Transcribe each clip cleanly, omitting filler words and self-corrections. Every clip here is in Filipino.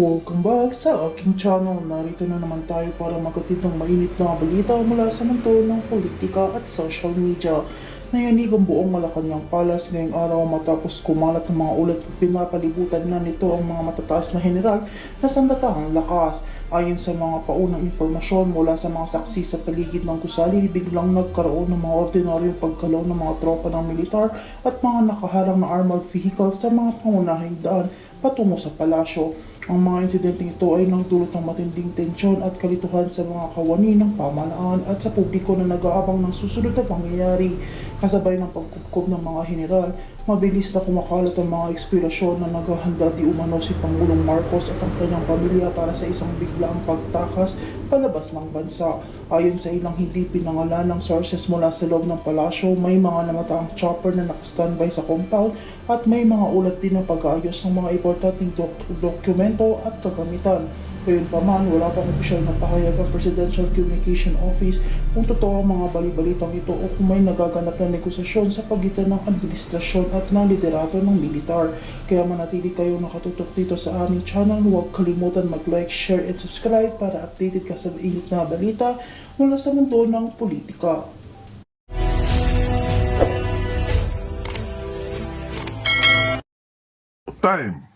Welcome back sa aking channel. Narito na naman tayo para magkatid ng mainit na balita mula sa mundo ng politika at social media. Nayanig ang buong Malacanang Palace ngayong araw matapos kumalat ng mga ulat at pinapalibutan na nito ang mga matataas na general na sandatahang lakas. Ayon sa mga paunang impormasyon mula sa mga saksi sa paligid ng gusali, biglang nagkaroon ng mga ordinaryong pagkalaw ng mga tropa ng militar at mga nakaharang na armored vehicles sa mga pangunahing daan patungo sa palasyo. Ang mga insidenteng ito ay nagdulot ng matinding tensyon at kalituhan sa mga kawani ng pamahalaan at sa publiko na nag-aabang ng susunod na pangyayari. Kasabay ng pagkupkob ng mga general, mabilis na kumakalat ang mga ekspirasyon na naghahanda di umano si Pangulong Marcos at ang kanyang pamilya para sa isang biglaang pagtakas palabas ng bansa. Ayon sa ilang hindi pinangalanang sources mula sa loob ng palasyo, may mga namataang chopper na nakastandby sa compound at may mga ulat din ng pag-aayos ng mga importanteng dokumento at kagamitan. Gayunpaman, wala pang opisyal na pahayag ang Presidential Communication Office kung totoo ang mga balibalitang ito o kung may nagaganap na negosasyon sa pagitan ng administrasyon at ng liderato ng militar. Kaya manatili kayo nakatutok dito sa aming channel. Huwag kalimutan mag-like, share, and subscribe para updated ka sa init na balita mula sa mundo ng politika. Time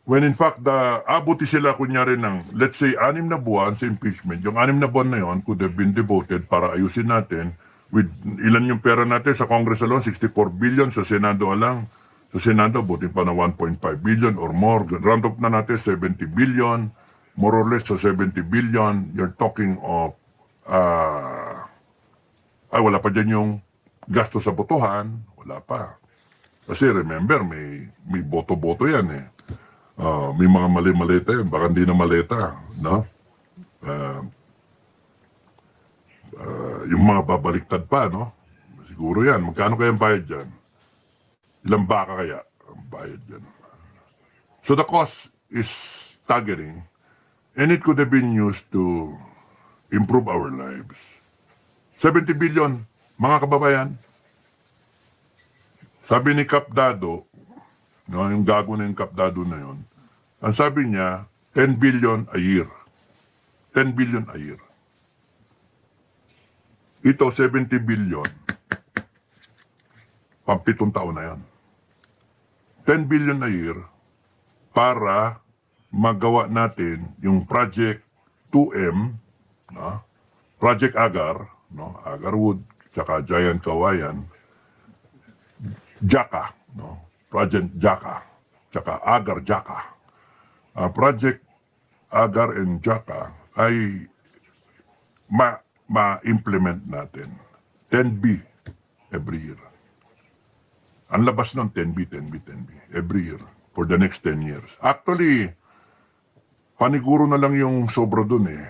when in fact abuti sila kunyari ng let's say 6 na buwan sa impeachment. Yung 6 na buwan na yon could have been devoted para ayusin natin with ilan yung pera natin sa Congress alone, 64 billion, sa Senado lang. Sa Senado buti pa na 1.5 billion or more. Round up na natin 70 billion, more or less sa 70 billion. You're talking of wala pa dyan yung gasto sa botohan, wala pa. Kasi remember, may boto-boto yan eh. May mga mali-maleta yan, baka hindi na maleta, no? Yung mga babaliktad pa, no? Siguro yan. Magkano kaya ang bayad dyan? Ilang baka kaya ang bayad dyan? So the cost is staggering and it could have been used to improve our lives. 70 billion, mga kababayan. Sabi ni Kap Dado, no, yung gago na yung Kap Dado na yun, ang sabi niya, 10 billion a year. 10 billion a year. Ito, 70 billion. Pampitong taon na yan. 10 billion a year para magawa natin yung Project 2M, no? Project Agar, no? Agarwood, tsaka Giant Kawayan, Jaka, no? Project Jaka, tsaka Agar Jaka. Project Agar and Jaka ay ma-implement natin. 10B every year. Ang labas ng 10B, 10B, 10B every year for the next 10 years. Actually, paniguro na lang yung sobra dun eh.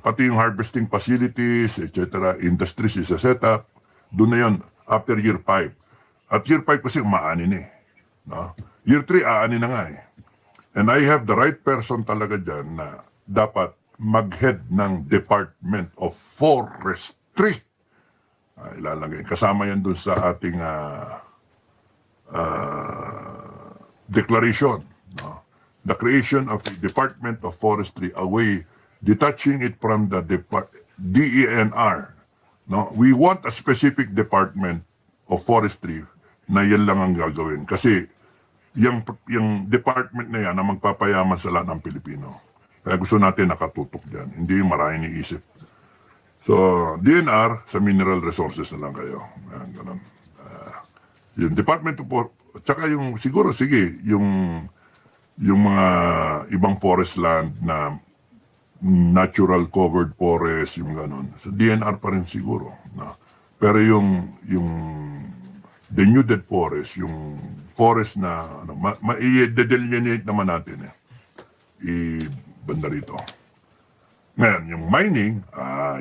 Pati yung harvesting facilities, etc., industries is a setup, dun na yun after year 5. At year 5 kasi umaanin eh. No? Year 3, aanin na nga eh. And I have the right person talaga dyan na dapat mag-head ng Department of Forestry. Ilalagay. Kasama yan dun sa ating declaration. No? The creation of the Department of Forestry away, detaching it from the DENR. No? We want a specific Department of Forestry na yan lang ang gagawin. Kasi yung department na yan na magpapayaman sa lahat ng Pilipino. Kaya gusto natin nakatutok dyan. Hindi maraming iisip. So, DNR sa mineral resources na lang kayo. Ganun. Yung Department of tsaka yung siguro, sige, yung mga ibang forest land na natural covered forest, yung ganun. So, DNR pa rin siguro. No? Pero yung denuded forest, yung forest na i-delineate naman natin eh. I-banda rito. Ngayon, yung mining,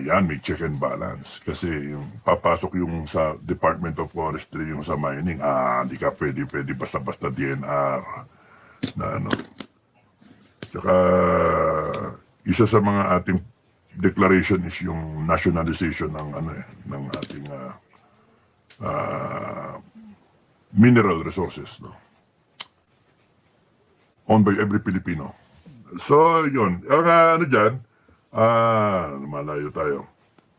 yan, may check and balance. Kasi yung papasok yung sa Department of Forestry, yung sa mining, hindi ka pwede basta-basta DNR. Na ano. Tsaka, isa sa mga ating declaration is yung nationalization ng ng ating mineral resources, no? Owned by every Filipino. So, yun. Ang ano dyan, malayo tayo.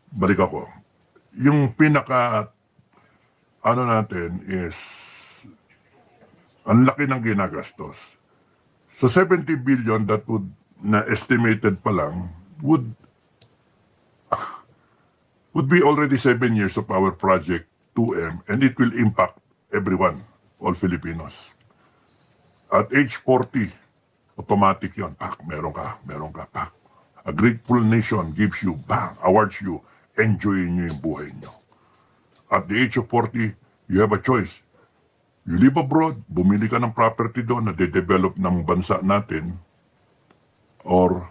Balik ako. Yung pinaka, ano natin is, ang laki ng ginagastos. So 70 billion that na estimated pa lang, would be already 7 years of our project 2M, and it will impact everyone, all Filipinos. At age 40, automatic yon. Pak, meron ka, pak. A grateful nation gives you, bang, awards you, enjoy nyo yung buhay nyo. At the age of 40, you have a choice. You live abroad, bumili ka ng property doon na de-develop ng bansa natin, or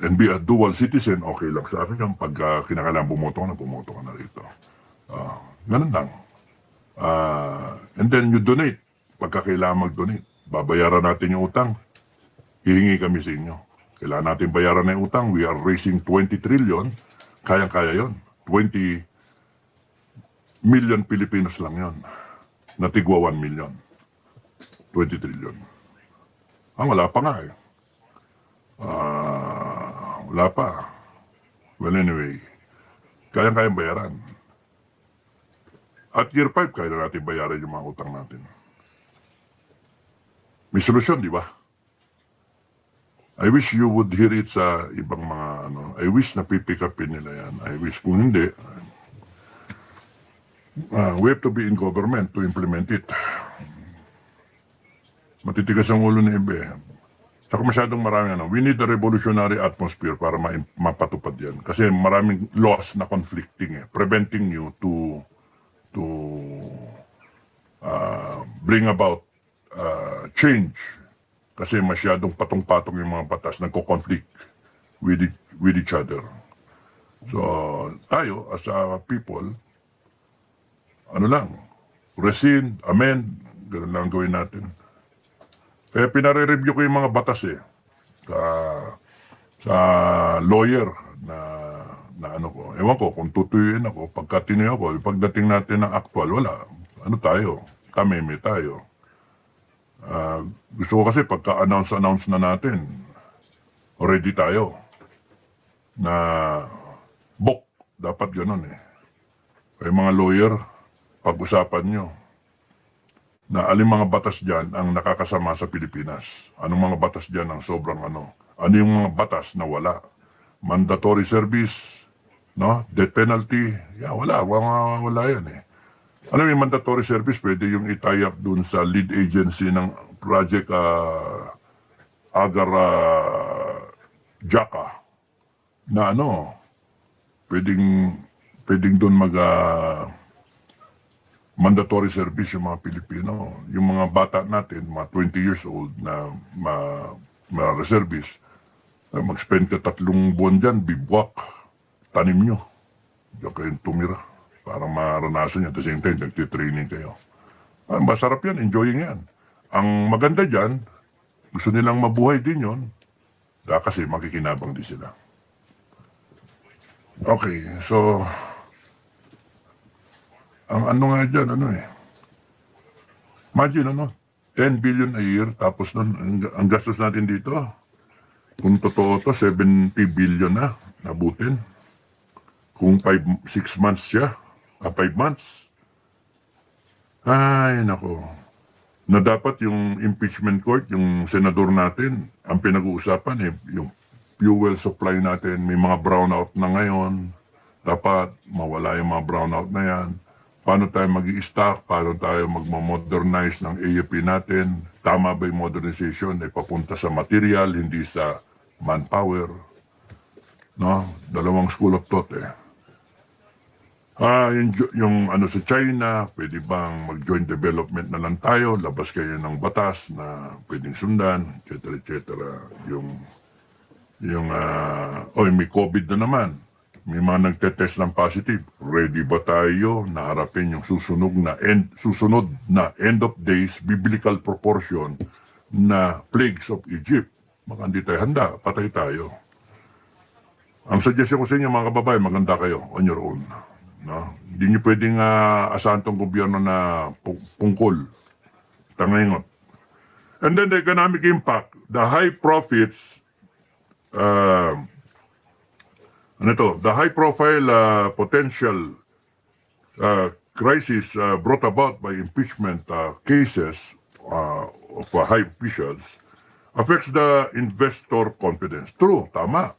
and be a dual citizen, okay lang sa akin yung pag kinakailangan bumoto ka na rito. Ganun lang. And then you donate, pagka kailangan mag-donate. Babayaran natin yung utang, hihingi kami sa inyo. Kailangan natin bayaran na yung utang, we are raising 20 trillion, kayang-kaya yon. 20 million Pilipinos lang yon. Natigwa 1 million. 20 trillion. Wala pa nga eh. Wala pa. Well anyway, kayang-kayang bayaran. At year 5, kaya na natin bayaran yung mga utang natin. May solusyon, di ba? I wish you would hear it sa ibang mga ano. I wish na pipick upin nila yan. I wish kung hindi, we have to be in government to implement it. Matitigas ang ulo ni Ebe. Saka masyadong marami ano. We need a revolutionary atmosphere para mapatupad yan. Kasi maraming laws na conflicting eh. Preventing you to bring about change. Kasi masyadong patong-patong yung mga batas, nagko-conflict with each other. So, tayo, as a people, ano lang, rescind, amend, gano'n lang gawin natin. Kaya pinare-review ko yung mga batas eh. Sa lawyer na ano ko. Ewan ko, kung tutuyuin ako, pagka tinayo ko, pagdating natin ng actual, wala. Ano tayo? Tameme tayo. Gusto ko kasi pagka-announce na natin, already tayo. Na book, dapat ganun eh. Kaya mga lawyer, pag-usapan nyo na alin mga batas dyan ang nakakasama sa Pilipinas. Anong mga batas dyan ang sobrang ano? Ano yung mga batas na wala? Mandatory service, no? Death penalty, wala yan eh. Ano yung mandatory service? Pwede yung i-tie up dun sa lead agency ng Project Agara Jaka na ano, pwedeng dun mandatory service yung mga Pilipino. Yung mga bata natin, mga 20 years old na reservist, mag-spend ka 3 buwan dyan, bibwak, tanim nyo. Diyan kayo tumira para maranasan nyo. At the same time, nagtitraining kayo. Masarap yan, enjoying yan. Ang maganda dyan, gusto nilang mabuhay din yon, kasi makikinabang din sila. Okay, so ang ano nga dyan, imagine 10 billion a year, tapos nun, ang gastos natin dito, kung totoo to, 70 billion na, nabutin. Kung 6 months siya, 5 months. Ay, nako. Na dapat yung impeachment court, yung senador natin, ang pinag-uusapan yung fuel supply natin, may mga brownout na ngayon, dapat mawala yung mga brownout na yan. Paano tayo mag-i-stock? Paano tayo mag-modernize ng AFP natin? Tama ba yung modernization? Papunta sa material, hindi sa manpower. No? Dalawang school of thought eh. Yung ano sa China, pwede bang mag-joint development na lang tayo? Labas kayo ng batas na pwedeng sundan, etc. etc. May COVID na naman. May mga nagtetest ng positive. Ready ba tayo na harapin yung susunod na end of days biblical proportion na plagues of Egypt? Baka hindi tayo handa, patay tayo. Ang suggestion ko sa inyo mga kababayan, maganda kayo on your own. No? Hindi nyo pwedeng asahan tong gobyerno na pungkol. Tangayngot. And then the economic impact, the high profits, the high profile potential crisis brought about by impeachment cases of high officials affects the investor confidence. True, tama.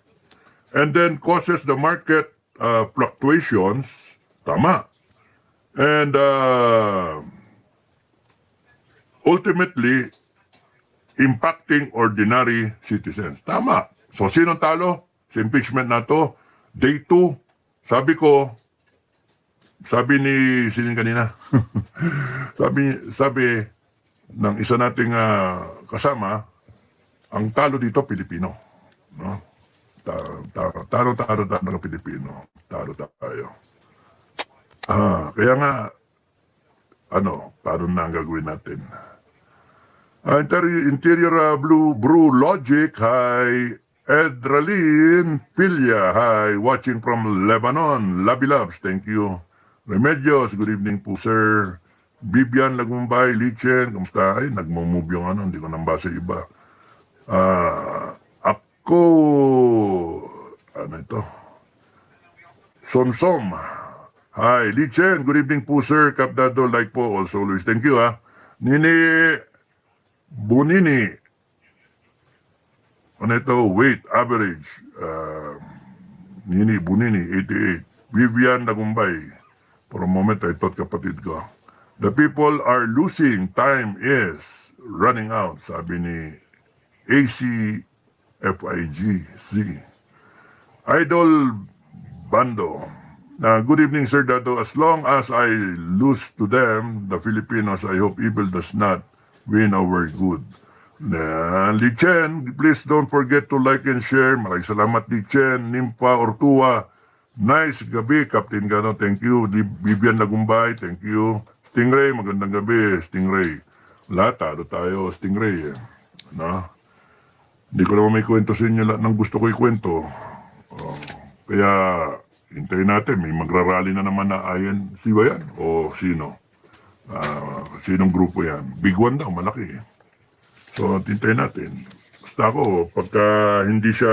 And then causes the market fluctuations. Tama. And ultimately, impacting ordinary citizens. Tama. So, sino talo sa impeachment na to? Day 2, sabi ni, sinin kanina, sabi ng isa nating kasama, ang talo dito, Pilipino. No? Talo ng Pilipino. Talo tayo. Kaya nga, talo na ang gagawin natin. Interior Brew Logic, hi. Edralin Pilya, hi. Watching from Lebanon. Labi Labs, thank you. Remedios, good evening po, sir. Bibian Lagmumbay, Lichen, kamusta? Ay, nagmumove yung hindi ko nambasa iba. Ako, ito? Somsom. Hi, Lichen, good evening po, sir. Kapdado, like po, also always. Thank you, ha. Nini Bunini. Weight, average. Nini Bunini, 88. Vivian Lagumbay. For a moment, I thought kapatid ko. The people are losing. Time is running out, sabi ni ACFIGC. Idol Bando. Good evening, Sir Dato. As long as I lose to them, the Filipinos, I hope evil does not win our good. Lichen, please don't forget to like and share. Maraming salamat, Lichen. Nimpa Ortua. Nice gabi, Captain Gano. Thank you. Vivian Lagumbay. Thank you. Stingray, magandang gabi, Stingray. Lahat, tayo, Stingray. No? Hindi ko naman may kwento sa inyo lahat ng gusto ko ikwento. Kaya, hintayin natin. May magrarally na naman na ayan. Si ba yan? O sino? Sinong grupo yan? Big one daw, malaki. So, hintayin natin. Basta ako, pagka hindi siya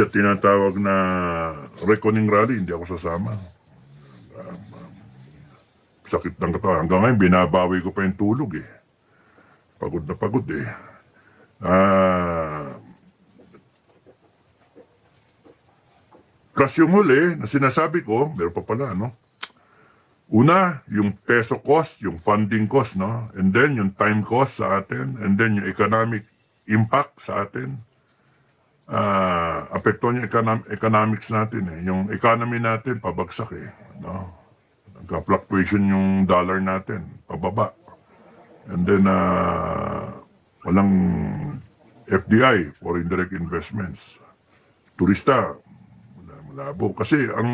tinatawag na reckoning rally, hindi ako sasama. Sakit ng katawan. Hanggang ngayon, binabawi ko pa yung tulog eh. Pagod na pagod eh. Plus yung huli, na sinasabi ko, meron pa pala, no? Una, yung peso cost, yung funding cost, no? And then, yung time cost sa atin. And then, yung economic impact sa atin. Apekto niya economics natin eh. Yung economy natin, pabagsak eh. No? Nagka-fluctuation yung dollar natin, pababa. And then, walang FDI, foreign direct investments. Turista, malabo. Kasi ang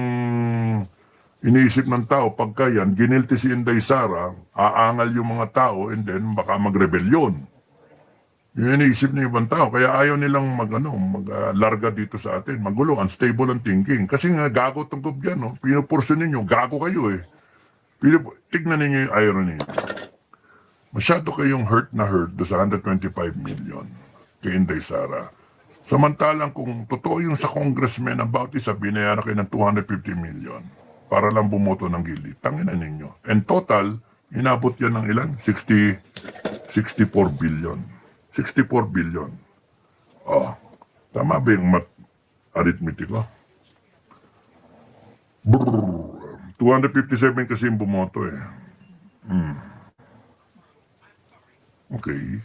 iniisip ng tao, pagka yan, ginilti si Inday Sara, aangal yung mga tao, and then baka magrebelyon. Yung iniisip ng ibang tao, kaya ayaw nilang maglarga dito sa atin. Magulo, unstable ang thinking. Kasi nga, gago tong gobyerno, pinupurso ninyo, gago kayo eh. Tignan ninyo yung irony. Masyado kayong hurt do sa 125 million kay Inday Sara. Samantalang kung totoo yung sa congressman about isa, binayaran kayo ng 250 million para lang bumoto ng gilid. Tanginan ninyo. And total, inabot yan ng ilan? 64 billion. 64 billion. Tama ba yung arithmetic ko? 257 kasi yung bumoto eh. Okay.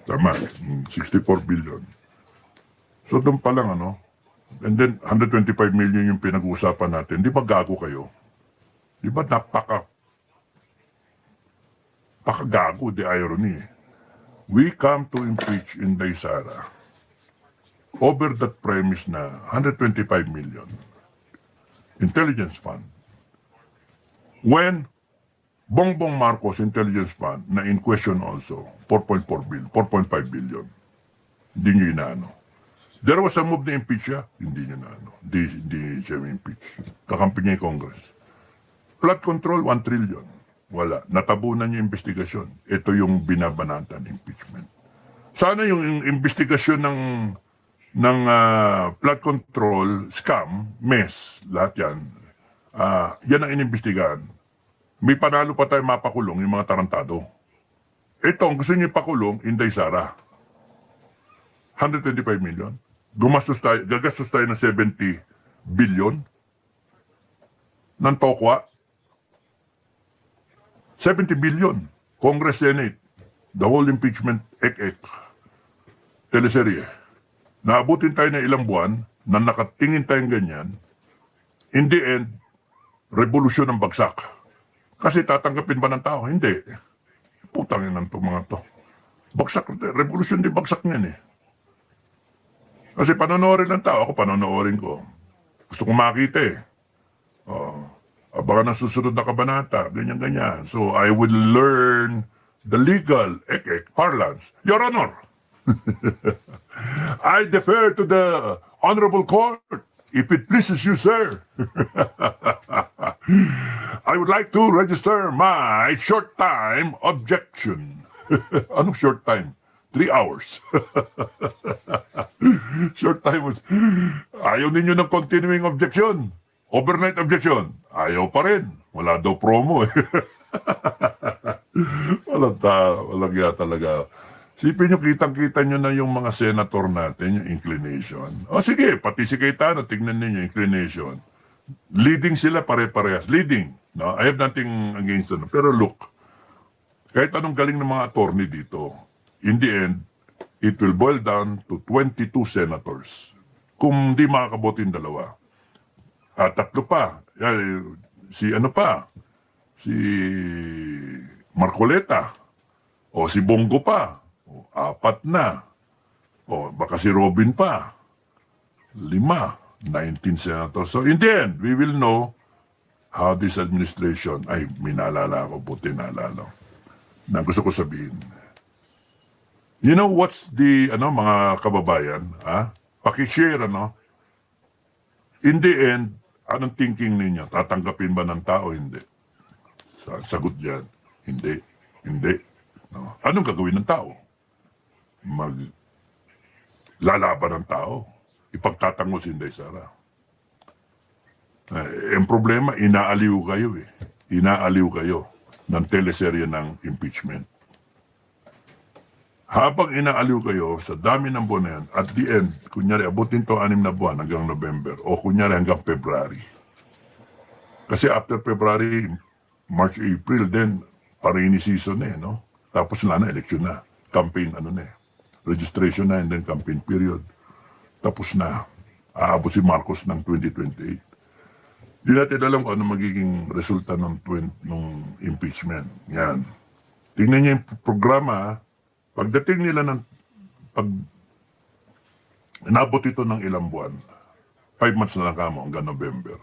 Tama, 64 billion. So doon pa lang and then 125 million yung pinag-uusapan natin. Di ba gago kayo? Di ba pakagago, the irony. We come to impeach Inday Sara over that premise na 125 million intelligence fund. When Bongbong Marcos intelligence fund na in question also 4.5 billion. Hindi nyo inaano. There was a move na impeach siya, hindi niya na ano, hindi siya impeach. Kakampi niya yung Congress. Flood control, 1 trillion. Wala. Natabunan niya yung investigasyon. Ito yung binabanatan, impeachment. Sana yung investigasyon ng flood control, scam, mess, lahat yan, yan ang inimbestigahan. May panalo pa tayo mapakulong yung mga tarantado. Ito, ang gusto niyo ipakulong, Inday Sara. 125 million. Gagastos tayo ng 70 billion ng tokwa. 70 billion. Congress, Senate, the whole impeachment, teleserye. Naabutin tayo ng ilang buwan na nakatingin tayong ganyan. In the end, revolusyon ang bagsak. Kasi tatanggapin ba ng tao? Hindi. Putang ina ng mga to. Bagsak, revolusyon din bagsak niyan eh. Kasi panonorin ng tao, ako panonorin ko. Gusto kong makita eh. Abangan ang susunod na kabanata, ganyan-ganyan. So I will learn the legal parlance. Your Honor, I defer to the Honorable Court, if it pleases you, sir. I would like to register my short time objection. Anong short time? 3 hours. Short time was... Ayaw ninyo ng continuing objection. Overnight objection. Ayaw pa rin. Wala daw promo eh. Walang ya talaga. Sipin nyo, kitang-kita nyo na yung mga senator natin, yung inclination. O sige, pati si Cayetano, tignan ninyo inclination. Leading sila pare-parehas. Leading. No? I have nothing against them. Pero look, kahit anong galing ng mga attorney dito, in the end, it will boil down to 22 senators. Kung di makakaboto yung dalawa. At 3 pa. Si Marcoleta. O si Bongo pa. O 4 na. O baka si Robin pa. 5. 19 senators. So in the end, we will know how this administration, ay, minalala ako, buti naalala. Na gusto ko sabihin. You know what's the, mga kababayan, pakishare, in the end, anong thinking ninyo? Tatanggapin ba ng tao? Hindi. Sagot dyan, hindi. No? Anong gagawin ng tao? Lalaban ng tao. Ipagtatanggol si Inday Sara. Ang problema, inaaliw kayo eh. Inaaliw kayo ng teleserye ng impeachment. Habang inaaliw kayo sa dami ng buwan na yan, at the end, kunyari, abutin to 6 na buwan hanggang November, o kunyari hanggang February. Kasi after February, March, April, then, rainy season eh, no? Tapos na election na. Campaign, registration na, and then campaign period. Tapos na, aabot si Marcos ng 2028. Di natin alam kung ano magiging resulta ng impeachment. Yan. Tingnan niyo yung programa. Pagdating nila inabot ito ng ilang buwan, 5 months na lang kamo hanggang November.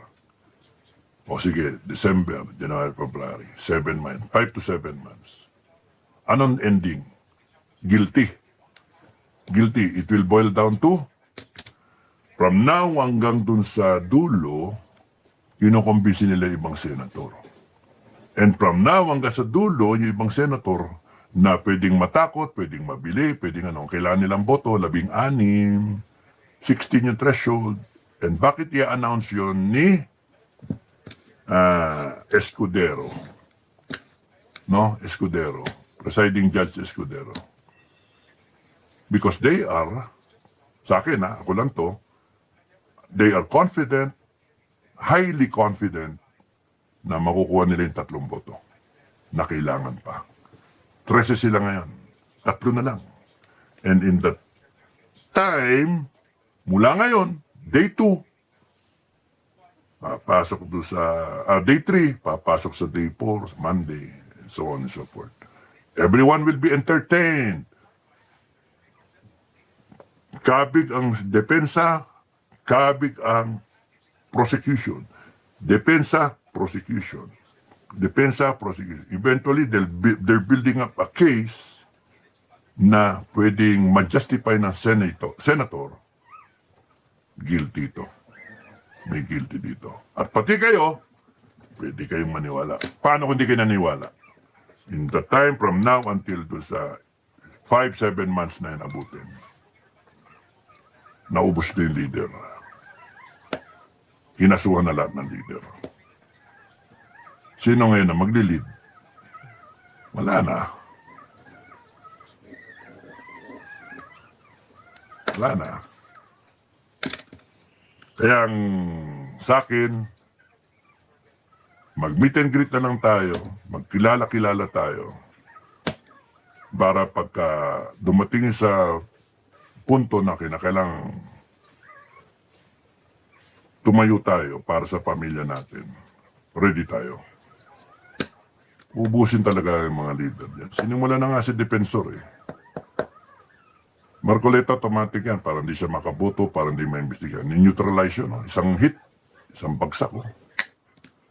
O sige, December, January, February, 7 months, 5 to 7 months. Anong ending? Guilty. Guilty. It will boil down to, from now hanggang dun sa dulo, kinukumbisi nila ibang senator. And from now hanggang sa dulo, yung ibang senator, na pwedeng matakot, pwedeng mabili, pwedeng kailangan nilang boto, 16, 16 yung threshold. And bakit i-announce yun ni Escudero? No? Escudero. Presiding Judge Escudero. Because they are, sa akin ako lang to, they are confident, highly confident, na makukuha nila yung 3 boto na kailangan pa. 13 sila ngayon. 3 na lang. And in that time, mula ngayon, day 2, papasok doon sa, day 3, papasok sa day 4, Monday, and so on and so forth. Everyone will be entertained. Kabig ang depensa, kabig ang prosecution. Depensa, prosecution. Depensa, prosecution. Eventually, they're building up a case na pwedeng ma-justify ng senator guilty ito. May guilty dito. At pati kayo, pwede kayong maniwala. Paano kung hindi kayo naniwala? In the time from now until dun sa 5-7 months na yun abutin, naubos na yung leader. Hinasuhan na lahat ng leader. Sino ngayon na magli-lead? Wala na. Wala na. Kaya sa akin, mag-meet and greet na lang tayo, magkilala-kilala tayo, para pagka dumating sa punto na kinakailangan tumayo tayo para sa pamilya natin, ready tayo. Ubusin talaga yung mga leader dyan. Sinimula na nga si Defensor eh. Marcoleta automatic yan para hindi siya makaboto, para hindi maimbestigan. Ni-neutralize yun. Isang hit, isang bagsak.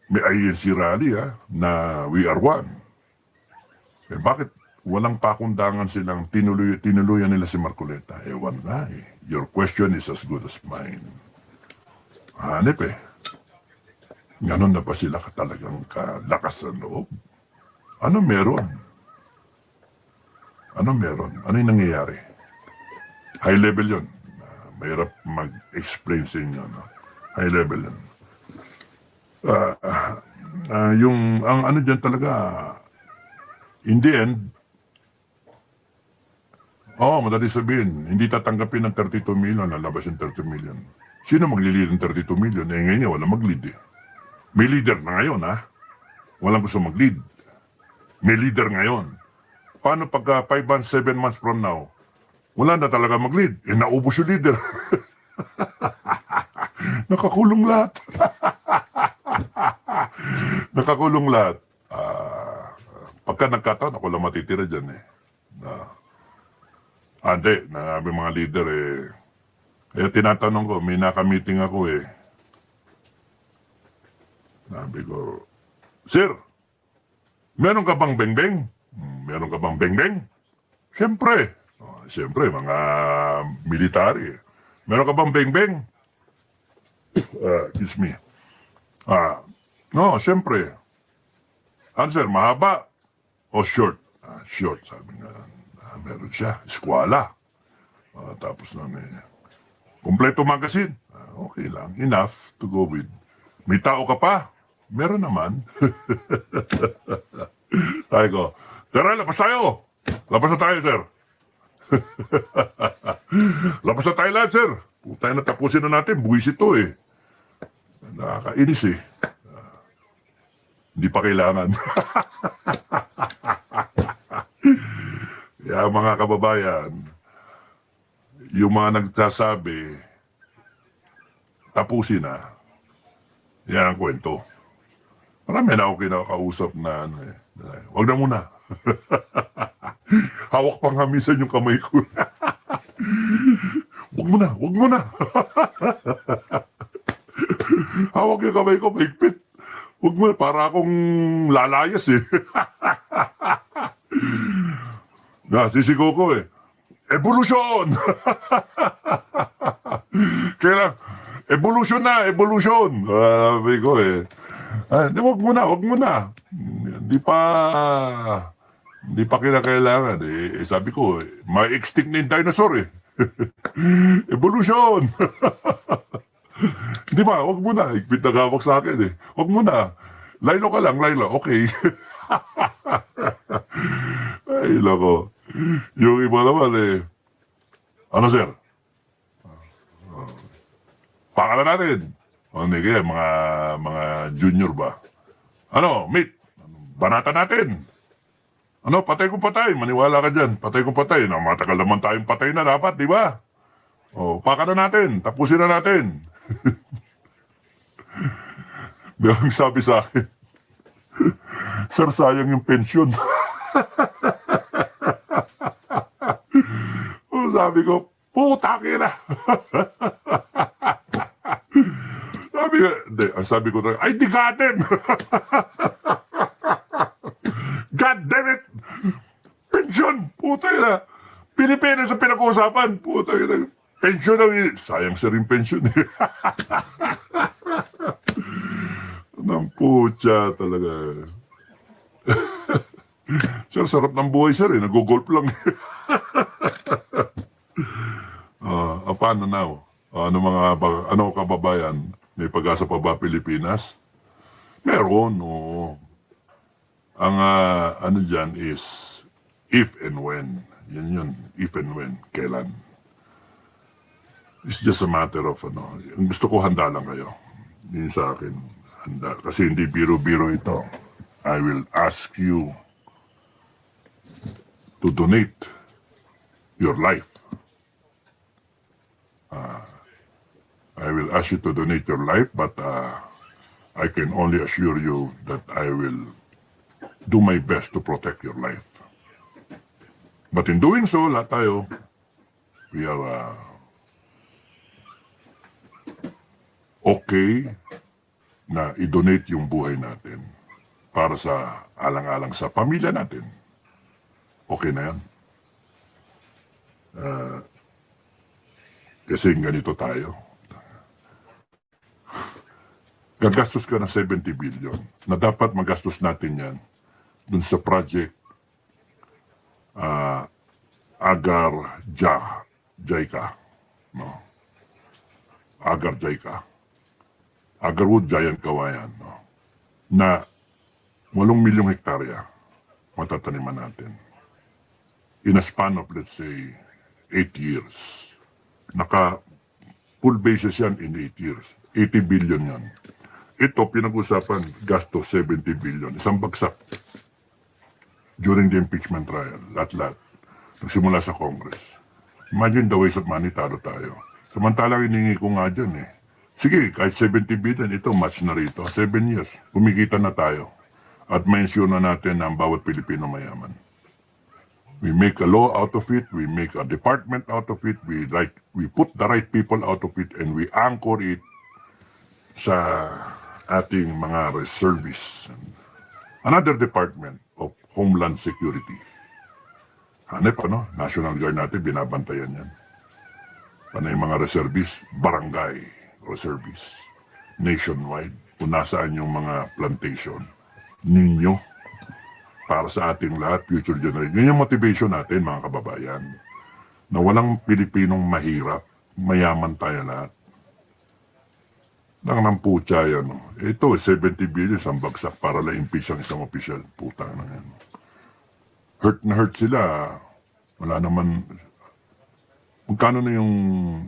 May INC rally na we are one. Eh bakit walang pakundangan silang tinuluyan nila si Marcoleta? Ewan nga eh. Your question is as good as mine. Hanip eh. Ganon na ba sila talagang kalakas ng loob? Ano meron? Ano meron? Ano yung nangyayari? High level yun. Mahirap mag-explain sa inyo. No? High level yun. Ang ano dyan talaga, in the end, madali sabihin, hindi tatanggapin ng 32 million, lalabas yung 30 million. Sino maglilid ng 32 million? Eh ngayon niya, wala mag-lead eh. May leader na ngayon Walang gusto mag-lead. May leader ngayon. Paano pagka 5 months, 7 months from now, wala na talaga mag-lead. Eh naubos yung leader. Nakakulong lahat. Nakakulong lahat. Pagka nagkataon, ako lang matitira dyan eh. Hindi, nabi mga leader eh. Kaya tinatanong ko, may naka-meeting ako eh. Sabi ko, Sir, meron ka bang beng-beng? Meron ka bang beng-beng? Siyempre. Siyempre, mga military. Meron ka bang beng-beng? Excuse me. No, siyempre. Ano sir, mahaba o short? Short, sabi nga. Meron siya. Eskwala. Tapos na kompleto magazine. Okay lang. Enough to go with. May tao ka pa? Meron naman. Sabi ko, tara, labas tayo. Labas na tayo, sir. Labas na tayo lahat, sir. Tayo na tapusin na natin. Buwis ito eh. Nakakainis eh. Hindi pa kailangan. Kaya mga kababayan, yung mga nagsasabi, tapusin na. Yan ang kwento. Marami na ako kinakausap na wag na muna. Hawak pang hamisan yung kamay ko. Wag mo na, wag mo na. Hawak yung kamay ko, maigpit. Wag mo na, para akong lalayas eh. Sisigaw ko eh. Evolution! Kailan, evolution na, evolution! Sabi ko eh. Wag mo na, wag mo na. Hindi pa kinakailangan eh. Sabi ko, ma-extinct na yung dinosaur eh. Evolution! Di ba, wag mo na. Ikpit na gawak sa akin eh. Wag mo na. Laylo ka lang, laylo. Okay. Ay, lako. Yung iba naman eh. Ano sir? Pakalan natin. Hindi kaya, mga junior ba? Ano, mate? Banata natin. Ano, patay kung patay. Maniwala ka dyan. Patay kung patay. Matagal naman tayong patay na dapat, di ba? Pakalan natin. Tapusin na natin. Ang sabi sa akin, Sir, sayang yung pensyon. Sabi ko, puta kina. Sabi ko, ay di gaten. God damn it. Pensyon, puta kina. Pilipinas ang pinag-uusapan. Puta kina. Pensyon na, sayang sa rin pensyon eh. Nang putya talaga. Sir, sarap ng buhay sir eh, nag-golf lang. Paano now? Ano ano kababayan, may pag-asa pa ba Pilipinas? Meron, oo. Ang ano dyan is if and when. Yan yun, if and when, kailan. It's just a matter of ano. Ang gusto ko handa lang kayo. Yun sa akin, handa. Kasi hindi biro-biro ito. I will ask you to donate your life. I will ask you to donate your life, but I can only assure you that I will do my best to protect your life. But in doing so, lahat tayo, we are okay na i-donate yung buhay natin para sa alang-alang sa pamilya natin. Okay na yan. Kasi ganito tayo. Gagastos ka ng 70 billion na dapat magastos natin yan dun sa project Agar Jaika. No? Agar Jaika. Agarwood Giant Kawayan. No? Na 8 milyong hektarya matataniman natin. In a span of, let's say, 8 years. Full basis yan in 8 years. 80 billion yan. Ito, pinag-usapan, gasto 70 billion. Isang bagsak. During the impeachment trial, lahat-lahat. Nagsimula sa Congress. Imagine the waste of money, talo tayo. Samantalang hiningi ko nga dyan eh. Sige, kahit 70 billion, ito, match na rito. 7 years, kumikita na tayo. At mention na natin ang bawat Pilipino mayaman. We make a law out of it, we make a department out of it, we put the right people out of it, and we anchor it sa ating mga reservists. Another department of Homeland Security. Hanep, National Guard natin, binabantayan yan. Panay mga reservists, barangay reservists, nationwide, kung nasaan yung mga plantation ninyo, para sa ating lahat, future generation. Yun yung motivation natin, mga kababayan, na walang Pilipinong mahirap, mayaman tayo lahat. Nang ng putya yan. Ito, 70 billion, isang bagsak para la-impeach ang isang opisyal. Putang na yan. Hurt na hurt sila. Wala naman. Magkano na yung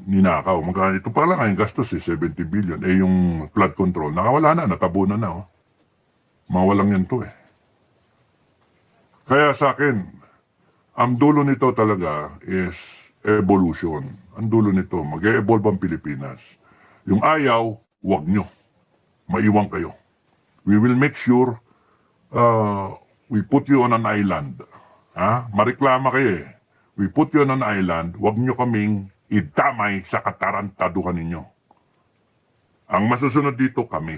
ninakaw? Magkano? Ito pa lang ang gastos 70 billion. Yung flood control, nakawala na, natabunan na. Mawalang yan to eh. Kaya sa akin, ang dulo nito talaga is evolution. Ang dulo nito, mag-e-evolve ang Pilipinas. Yung ayaw, huwag nyo. Maiwan kayo. We will make sure we put you on an island. Mareklama kayo eh. We put you on an island, huwag nyo kaming idamay sa katarantaduhan ninyo. Ang masusunod dito, kami.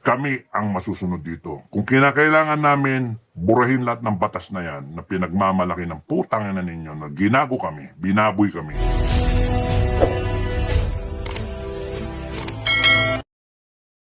Kami ang masusunod dito. Kung kinakailangan namin, burahin lahat ng batas na yan na pinagmamalaki ng putang na ninyo na ginago kami, binaboy kami.